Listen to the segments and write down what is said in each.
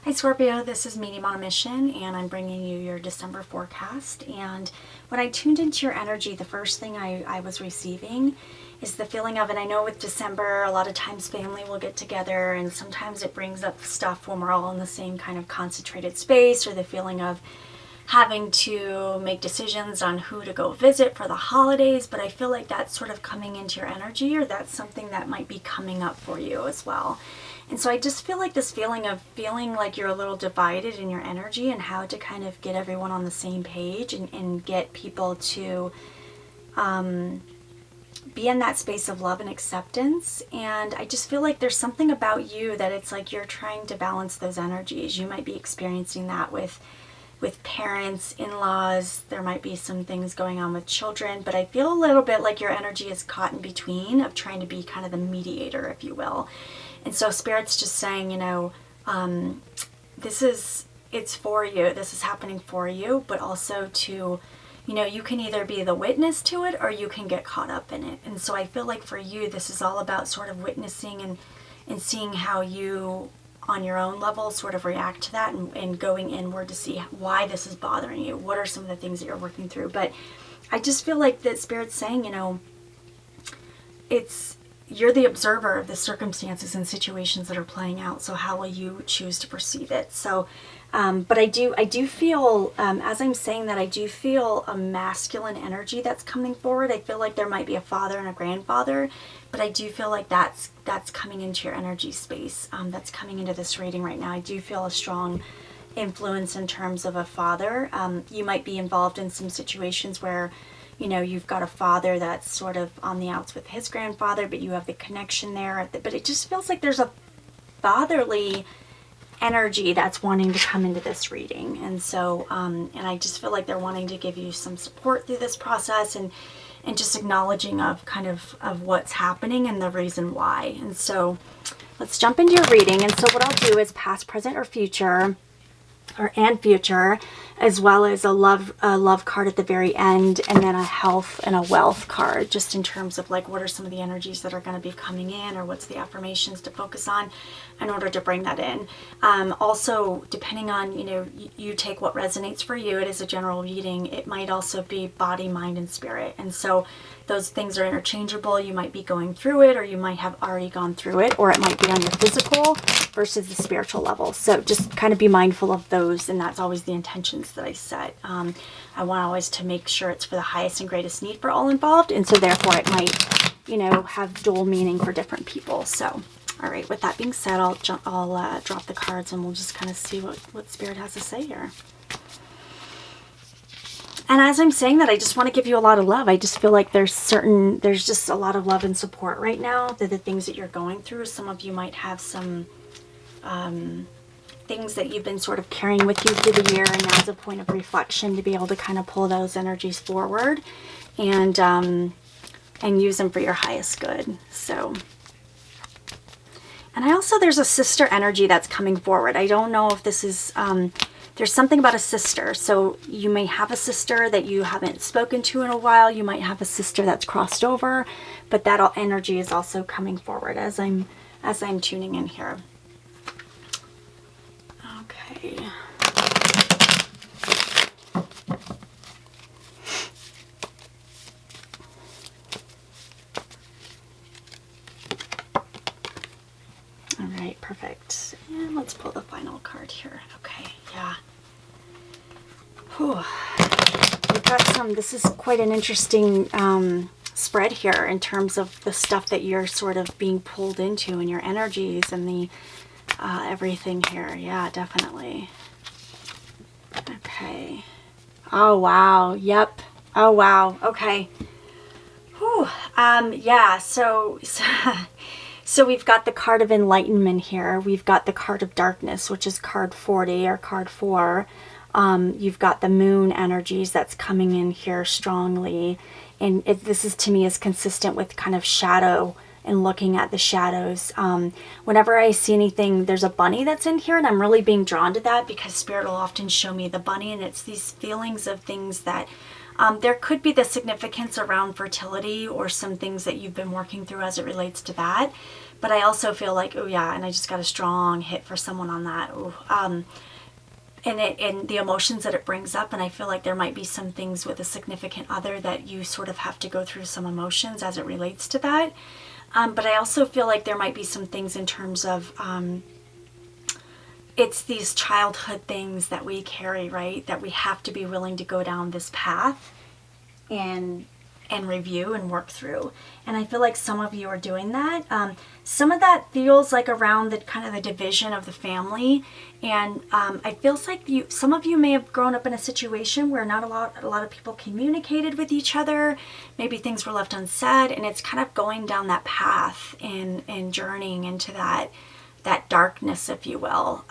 Hi Scorpio, this is Medium on a Mission, and I'm bringing you your December forecast. And when I tuned into your energy, the first thing I was receiving is the feeling of, and I know with December, a lot of times family will get together, and sometimes it brings up stuff when we're all in the same kind of concentrated space, or the feeling of having to make decisions on who to go visit for the holidays. But I feel like that's sort of coming into your energy, or that's something that might be coming up for you as well. And so I just feel like this feeling of feeling like you're a little divided in your energy, and how to kind of get everyone on the same page, and get people to be in that space of love and acceptance. And I just feel like there's something about you that it's like you're trying to balance those energies. You might be experiencing that with parents, in-laws. There might be some things going on with children, but I feel a little bit like your energy is caught in between, of trying to be kind of the mediator, if you will. And so Spirit's just saying, it's for you. This is happening for you, but also to, you can either be the witness to it, or you can get caught up in it. And so I feel like for you, this is all about sort of witnessing and seeing how you, on your own level, sort of react to that, and going inward to see why this is bothering you. What are some of the things that you're working through? But I just feel like that Spirit's saying, you're the observer of the circumstances and situations that are playing out. So how will you choose to perceive it? So, but I do feel, as I'm saying that, I do feel a masculine energy that's coming forward. I feel like there might be a father and a grandfather, but I do feel like that's coming into your energy space. That's coming into this reading right now. I do feel a strong influence in terms of a father. You might be involved in some situations where, you've got a father that's sort of on the outs with his grandfather, but you have the connection there. But it just feels like there's a fatherly energy that's wanting to come into this reading. And so, and I just feel like they're wanting to give you some support through this process, and just acknowledging of kind of what's happening and the reason why. And so let's jump into your reading. And so what I'll do is past, present, or future, and future, as well as a love card at the very end, and then a health and a wealth card, just in terms of like what are some of the energies that are going to be coming in, or what's the affirmations to focus on in order to bring that in. Also, depending on, you take what resonates for you. It is a general reading. It might also be body, mind, and spirit. And so those things are interchangeable. You might be going through it, or you might have already gone through it, or it might be on your physical versus the spiritual level. So just kind of be mindful of those, and that's always the intentions that I set. I want always to make sure it's for the highest and greatest need for all involved, and so therefore it might, have dual meaning for different people. So, all right, with that being said, I'll drop the cards, and we'll just kind of see what Spirit has to say here. And as I'm saying that, I just want to give you a lot of love. I just feel like there's just a lot of love and support right now. The things that you're going through. Some of you might have some things that you've been sort of carrying with you through the year, and now's a point of reflection to be able to kind of pull those energies forward and use them for your highest good. So, and there's a sister energy that's coming forward. I don't know if this is, there's something about a sister. So you may have a sister that you haven't spoken to in a while. You might have a sister that's crossed over, but that energy is also coming forward as I'm tuning in here. Okay. All right, perfect. And let's pull the final card here. Okay, yeah. Whew. We've got this is quite an interesting spread here in terms of the stuff that you're sort of being pulled into, and your energies, and the everything here. Yeah, definitely. Okay. Oh, wow. Yep. Oh, wow. Okay. Whew. Yeah, so we've got the card of enlightenment here. We've got the card of darkness, which is card 40 or card 4. You've got the moon energies that's coming in here strongly. And this is, to me, is consistent with kind of shadow and looking at the shadows. Whenever I see anything, there's a bunny that's in here, and I'm really being drawn to that because Spirit will often show me the bunny, and it's these feelings of things that there could be the significance around fertility or some things that you've been working through as it relates to that. But I also feel like, oh yeah, and I just got a strong hit for someone on that. Ooh, and the emotions that it brings up, and I feel like there might be some things with a significant other that you sort of have to go through some emotions as it relates to that. But I also feel like there might be some things in terms of it's these childhood things that we carry, right? That we have to be willing to go down this path and review and work through. And I feel like some of you are doing that. Some of that feels like around the kind of the division of the family. And it feels like some of you may have grown up in a situation where not a lot of people communicated with each other. Maybe things were left unsaid, and it's kind of going down that path and journeying into that darkness, if you will,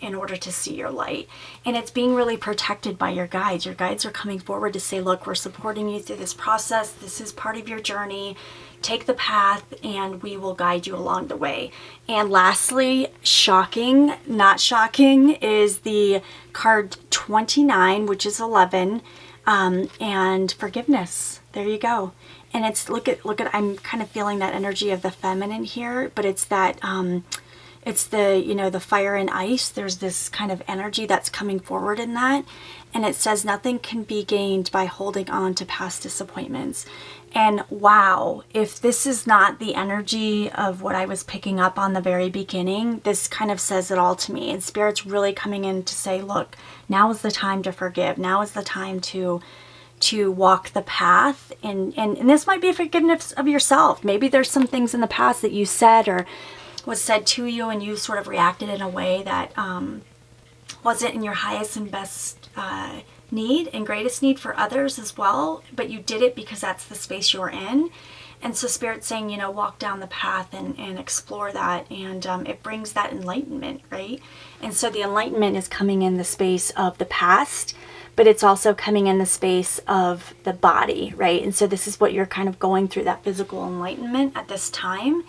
in order to see your light. And it's being really protected by your guides. Your guides are coming forward to say, look, we're supporting you through this process. This is part of your journey. Take the path and we will guide you along the way. And lastly, shocking, not shocking, is the card 29, which is 11, and forgiveness. There you go. And it's, look at, I'm kind of feeling that energy of the feminine here, but it's that, it's the, the fire and ice. There's this kind of energy that's coming forward in that. And it says nothing can be gained by holding on to past disappointments. And wow, if this is not the energy of what I was picking up on the very beginning, this kind of says it all to me. And Spirit's really coming in to say, look, now is the time to forgive. Now is the time to walk the path. And this might be forgiveness of yourself. Maybe there's some things in the past that you said or was said to you and you sort of reacted in a way that wasn't in your highest and best need and greatest need for others as well, but you did it because that's the space you're in. And so Spirit's saying, walk down the path and explore that, and it brings that enlightenment, right? And so the enlightenment is coming in the space of the past, but it's also coming in the space of the body, right? And so this is what you're kind of going through, that physical enlightenment at this time.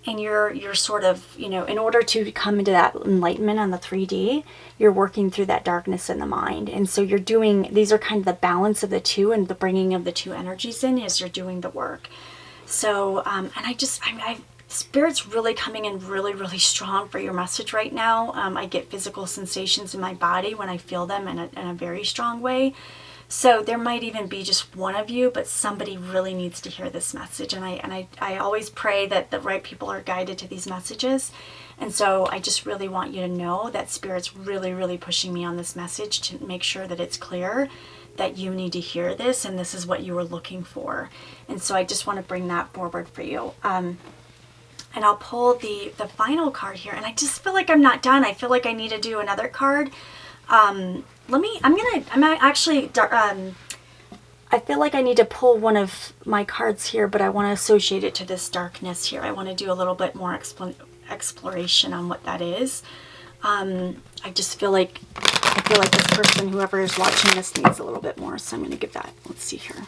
And you're sort of, in order to come into that enlightenment on the 3D, you're working through that darkness in the mind. And so you're doing, these are kind of the balance of the two and the bringing of the two energies in as you're doing the work. So, and Spirit's really coming in really, really strong for your message right now. I get physical sensations in my body when I feel them in a very strong way. So there might even be just one of you, but somebody really needs to hear this message. And I always pray that the right people are guided to these messages. And so I just really want you to know that Spirit's really, really pushing me on this message to make sure that it's clear that you need to hear this and this is what you were looking for. And so I just want to bring that forward for you. And I'll pull the final card here. And I just feel like I'm not done. I feel like I need to do another card. I feel like I need to pull one of my cards here, but I want to associate it to this darkness here. I want to do a little bit more exploration on what that is. I feel like this person, whoever is watching this, needs a little bit more, so I'm going to give that. Let's see here.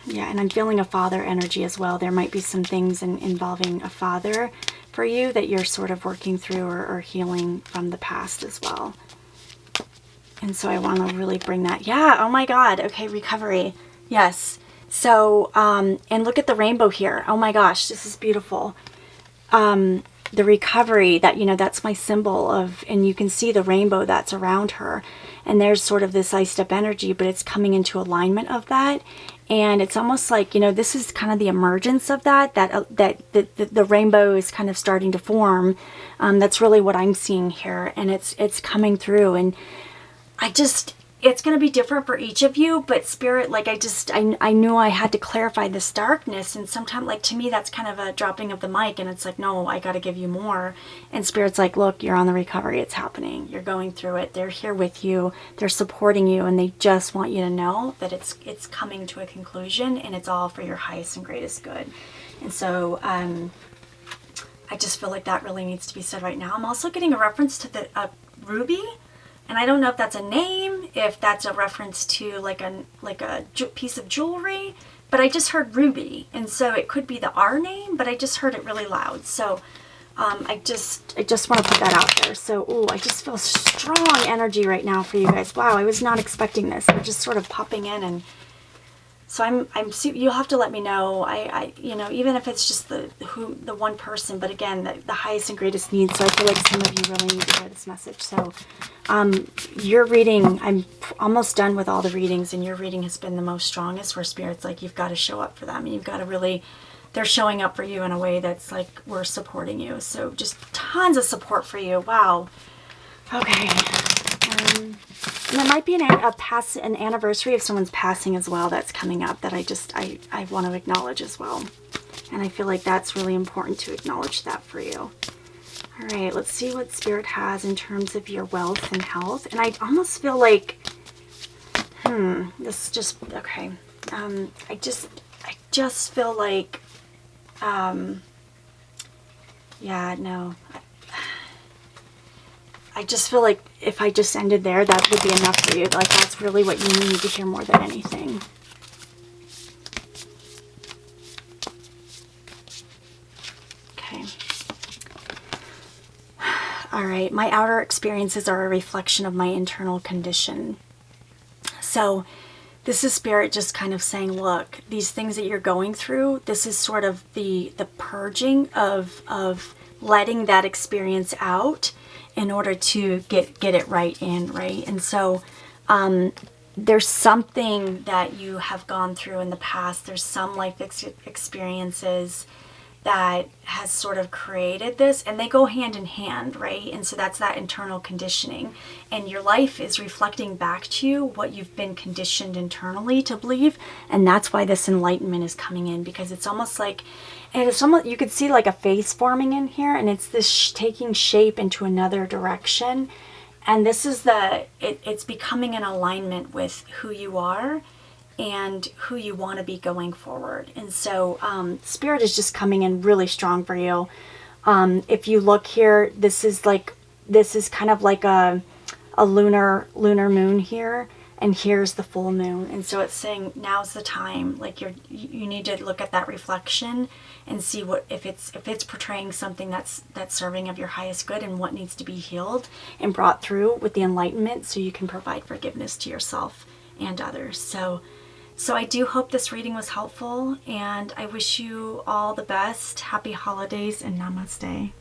Yeah, and I'm feeling a father energy as well. There might be some things involving a father for you that you're sort of working through or healing from the past as well. And so I want to really bring that. Yeah, oh my God. Okay, recovery. Yes. So, and look at the rainbow here. Oh my gosh, this is beautiful. The recovery, that's my symbol of, and you can see the rainbow that's around her. And there's sort of this iced up energy, but it's coming into alignment of that. And it's almost like, this is kind of the emergence of that the rainbow is kind of starting to form. That's really what I'm seeing here. And it's coming through. And it's going to be different for each of you, but Spirit, I knew I had to clarify this darkness. And sometimes, to me, that's kind of a dropping of the mic. And it's like, no, I got to give you more. And Spirit's like, look, you're on the recovery. It's happening. You're going through it. They're here with you. They're supporting you. And they just want you to know that it's coming to a conclusion and it's all for your highest and greatest good. And so, I just feel like that really needs to be said right now. I'm also getting a reference to the ruby. And I don't know if that's a name, if that's a reference to like a piece of jewelry, but I just heard ruby. And so it could be the R name, but I just heard it really loud. So I just want to put that out there. So, I just feel strong energy right now for you guys. Wow, I was not expecting this. We're just sort of popping in and So you'll have to let me know. You know, even if it's just the one person, but again, the highest and greatest needs. So I feel like some of you really need to hear this message. So, your reading, I'm almost done with all the readings, and your reading has been the most strongest, where Spirit's like, you've got to show up for them. And you've got to really, they're showing up for you in a way that's like, we're supporting you. So just tons of support for you. Wow. Okay. And there might be an anniversary of someone's passing as well that's coming up that I want to acknowledge as well. And I feel like that's really important to acknowledge that for you. All right, let's see what Spirit has in terms of your wealth and health. And I almost feel like, this is just, okay. I just feel like, yeah, no. I just feel like if I just ended there, that would be enough for you. Like, that's really what you need to hear more than anything. Okay. All right. My outer experiences are a reflection of my internal condition. So this is Spirit just kind of saying, look, these things that you're going through, this is sort of the purging of letting that experience out in order to get it right in, right? And so there's something that you have gone through in the past. There's some life experiences that has sort of created this, and they go hand in hand, right? And so that's that internal conditioning. And your life is reflecting back to you what you've been conditioned internally to believe. And that's why this enlightenment is coming in, because it's almost like, and it's almost, you could see like a face forming in here, and it's this taking shape into another direction. And this is it's becoming in alignment with who you are and who you want to be going forward. And so Spirit is just coming in really strong for you. If you look here, this is kind of like a lunar moon here, and here's the full moon. And so it's saying now's the time. Like you need to look at that reflection and see what if it's portraying something that's serving of your highest good, and what needs to be healed and brought through with the enlightenment, so you can provide forgiveness to yourself and others. So I do hope this reading was helpful, and I wish you all the best. Happy holidays and namaste.